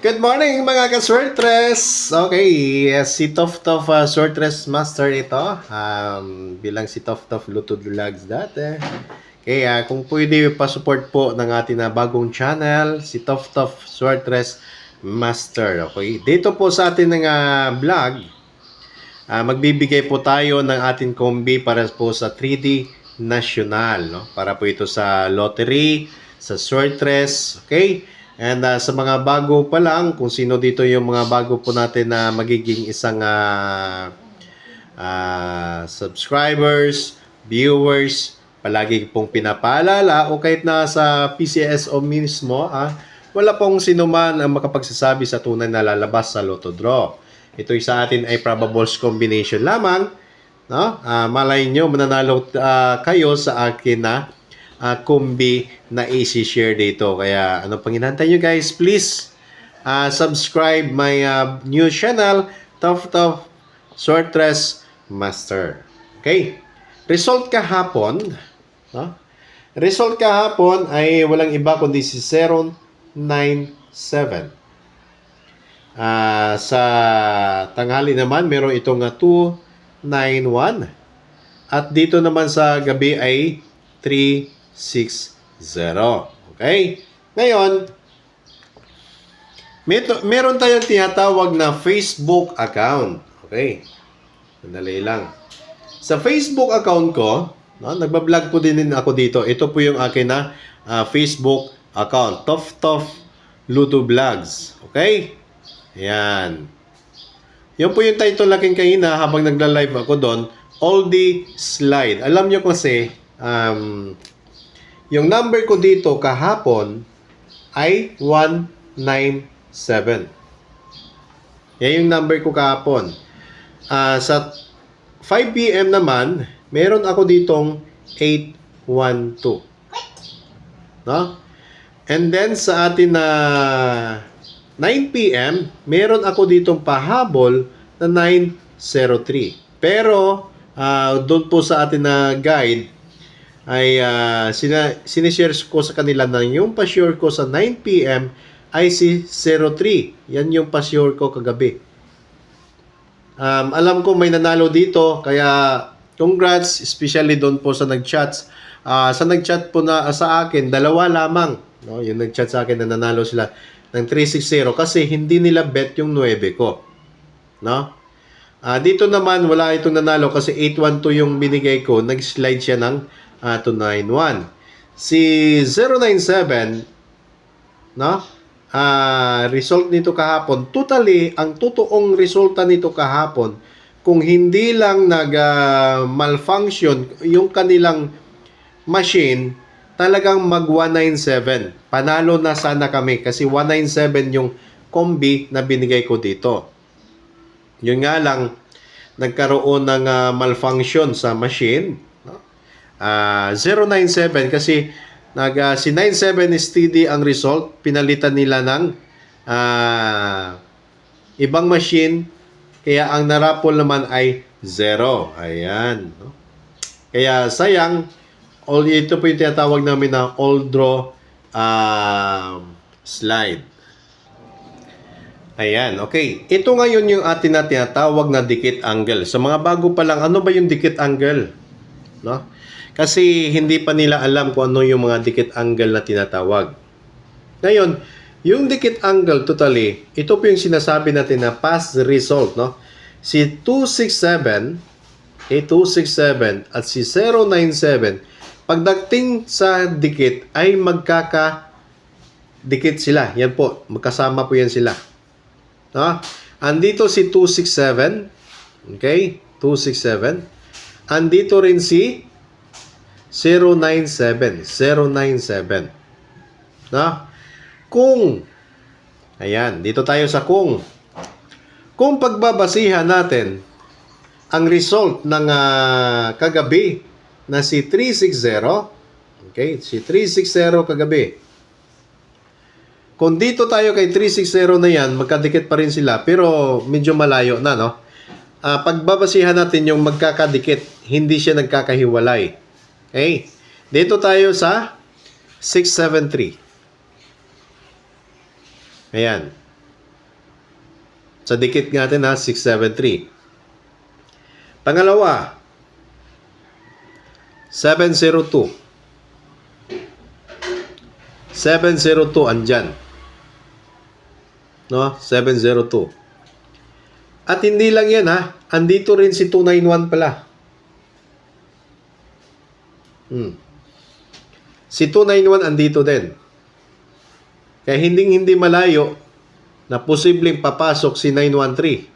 Good morning mga ka-Swordress! Okay, si Tof Swordress Master ito. Bilang si Tof Lutod Vlogs dati. Okay, kung pwede pa-support po ng ating bagong channel, si Tof Swordress Master. Okay, dito po sa ating vlog, magbibigay po tayo ng ating kombi para po sa 3D National. No? Para po ito sa lottery, sa Swordress. Okay? And sa mga bago pa lang, kung sino dito yung mga bago po natin na magiging isang subscribers, viewers, palagi pong pinapaalala o kahit na sa PCSO mismo, wala pong sino man ang makapagsasabi sa tunay na lalabas sa Lotto Draw. Ito'y sa atin ay probables combination lamang. No? Malay nyo, mananalo kayo sa akin na kombi na easy share dito. Kaya ano pang hinantay nyo guys, please subscribe my new channel, Tof Swordress Master. Okay, result kahapon, no? Result kahapon ay walang iba kundi si 097. Sa tanghali naman meron itong 291 at dito naman sa gabi ay 360. Okay? Ngayon, meron tayong tinatawag na Facebook account. Okay? Sandali lang. Sa Facebook account ko, no, nagbablog po din ako dito. Ito po yung akin na Facebook account. Tof Luto Vlogs. Okay? Ayan. Yan po yung title natin kanina habang nagla-live ako doon. Oldie Slide. Alam nyo kasi, yung number ko dito kahapon ay 197. Yan yung number ko kahapon. Sa 5 PM naman, meron ako ditong 812. No? And then sa atin na 9 PM, meron ako ditong pahabol na 903. Pero doon po sa atin na guide ay sinishare ko sa kanila na yung pa-sure ko sa 9 PM ay si 03. Yan yung pa-sure ko kagabi. Alam ko may nanalo dito, kaya congrats, especially doon po sa nag-chats. Sa nag-chat po na sa akin, dalawa lamang. No? Yung nag-chat sa akin na nanalo sila ng 360 kasi hindi nila bet yung 9 ko. No? Dito naman, wala itong nanalo kasi 812 yung binigay ko. Nag-slide siya ng 291. Si 097, no? Result nito kahapon, totally, ang totoong resulta nito kahapon, kung hindi lang nag-malfunction yung kanilang machine, talagang mag 197. Panalo na sana kami kasi 197 yung kombi na binigay ko dito. Yun nga lang, nagkaroon ng malfunction sa machine. 097 kasi si 97 is steady ang result, pinalitan nila ng ibang machine, kaya ang narapol naman ay 0. Ayan, no? Kaya sayang, ito po yung tinatawag namin na all draw slide. Ayan, okay. Ito ngayon yung atin na tinatawag na dikit angle. Sa mga bago pa lang, ano ba yung dikit angle? No? Kasi hindi pa nila alam kung ano yung mga dikit angle na tinatawag. Ngayon, yung dikit angle totally, ito po yung sinasabi natin na past result, no? Si 267, at si 097, pagdating sa dikit ay magkaka-dikit sila. Yan po, magkasama po yan sila. No? Andito si 267, okay? 267. Andito rin si 097. No? Kung, ayan, dito tayo sa kung. Kung pagbabasihan natin ang result ng kagabi na si 360, okay, si 360 kagabi. Kung dito tayo kay 360 na yan, magkadikit pa rin sila, pero medyo malayo na, no? Pagbabasihan natin yung magkakadikit, hindi siya nagkakahiwalay. Okay? Dito tayo sa 673. Ayan. Sa dikit natin ha, 673. Pangalawa, 702. 702 andyan. No? 702. At hindi lang yan ha. Andito rin si 291 pala. Si 291 andito din. Kaya hindi malayo na posibleng papasok si 913.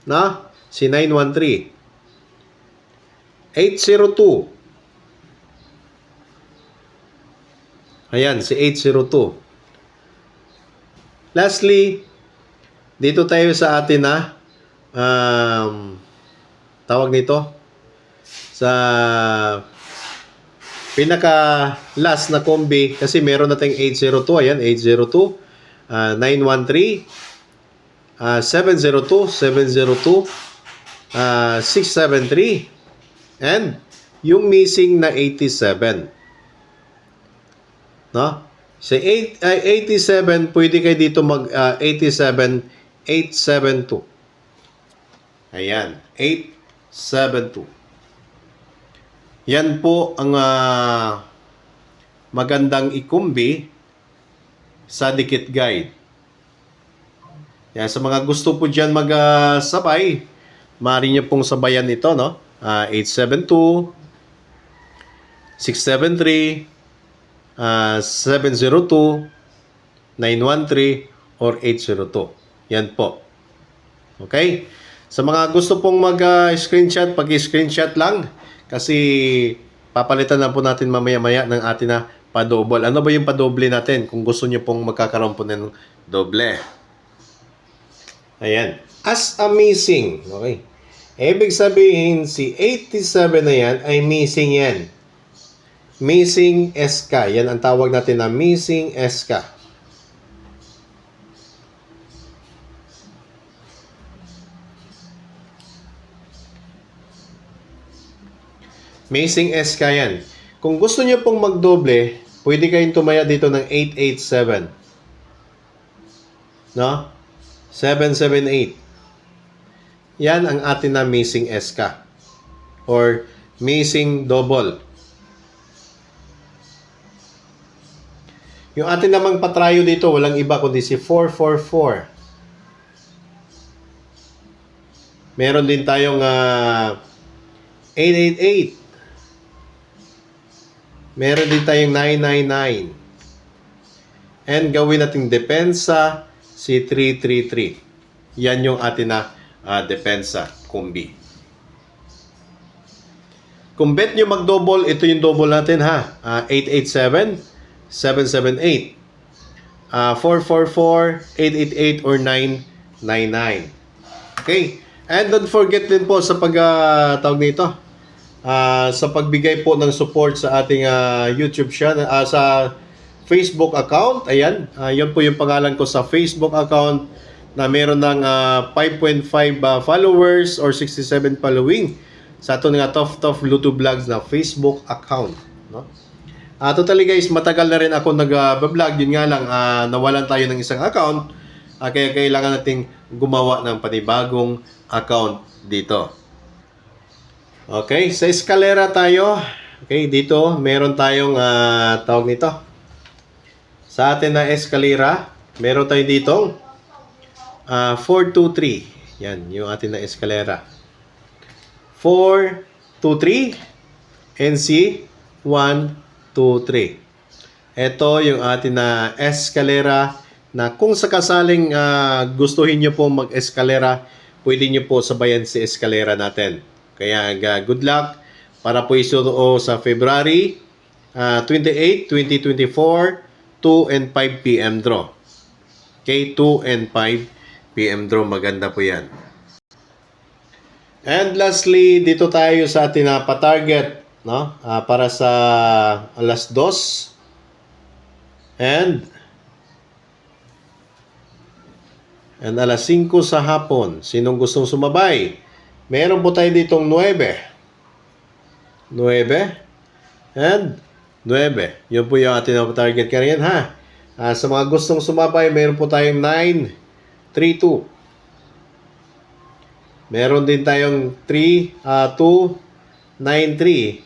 Na? Si 913. 802. Ayan, si 802. Lastly, dito tayo sa atin na tawag nito sa pinaka last na kombi kasi meron nating 802. Ayan, 802, 913, 702, 702, 673, and yung missing na 87. No? Sa 87, pwede kayo dito mag 87, 872. Ayan, 872. Yan po ang magandang ikumbi sa dikit guide. Yan, sa mga gusto po dyan magsabay, maaari nyo pong sabayan ito, no? 872, 673, 702, 913, or 802. Yan po. Okay? Sa mga gusto pong mag-screenshot, pag-screenshot lang kasi papalitan na po natin mamaya-maya ng atin na pa-double. Ano ba yung pa-double natin kung gusto nyo pong magkakaroon po ng doble? Ayan. As a missing. Okay. Ibig sabihin, si 87 na yan ay missing yan. Missing SK. Yan ang tawag natin na missing SK. Missing SK yan. Kung gusto nyo pong magdoble, pwede kayong tumaya dito ng 887. No? 778. Yan ang atin na missing SK. Or missing double. Yung atin namang patrayo dito, walang iba kundi si 444. Meron din tayong 888. Meron din tayong 999. And gawin nating depensa si 333. Yan yung atin na depensa kumbi. Kung bet nyo mag-double, ito yung double natin ha. 887. 778, 444, 888, or 999. Okay? And don't forget din po sa tawag nito, sa pagbigay po ng support sa ating YouTube channel, sa Facebook account. Ayan, yan po yung pangalan ko sa Facebook account na meron ng 5.5 followers or 67 following sa ato nga Tof Luto Vlogs na Facebook account. No? Totally guys, matagal na rin ako nag-vlog. Yun nga lang, nawalan tayo ng isang account. Kaya kailangan nating gumawa ng panibagong account dito. Okay, sa eskalera tayo. Okay, dito meron tayong tawag nito. Sa atin na eskalera, meron tayo ditong 423. Yan, yung atin na eskalera. 423 NC 1 2, 3. Ito yung atin na eskalera na kung sakasaling gustuhin nyo po mag-eskalera, pwede nyo po sabayan si eskalera natin. Kaya good luck para po isuo sa February 28, 2024, 2 and 5 p.m. draw. Okay, 2 and 5 p.m. draw. Maganda po yan. And lastly, dito tayo sa atin na pa-target. No? Para sa alas 2 and alas 5 sa hapon. Sinong gustong sumabay? Meron po tayo ditong 9 and 9. Yun po yung ating target kanyan ha. Sa mga gustong sumabay, meron po tayong 932. Meron din tayong 293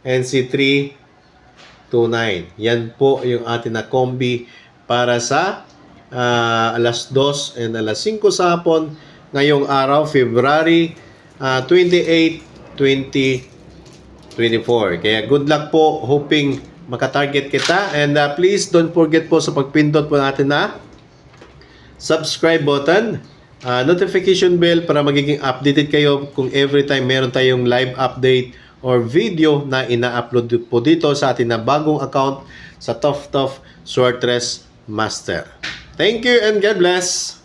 NC329. Yan po yung atin na kombi para sa alas 2 and alas 5 sa hapon ngayong araw, February 28, 2024. Kaya good luck po, hoping makatarget kita, and please don't forget po sa pagpindot po natin na subscribe button, notification bell para magiging updated kayo kung every time meron tayong live update or video na ina-upload po dito sa atin na bagong account sa Tough Swortress Master. Thank you and God bless!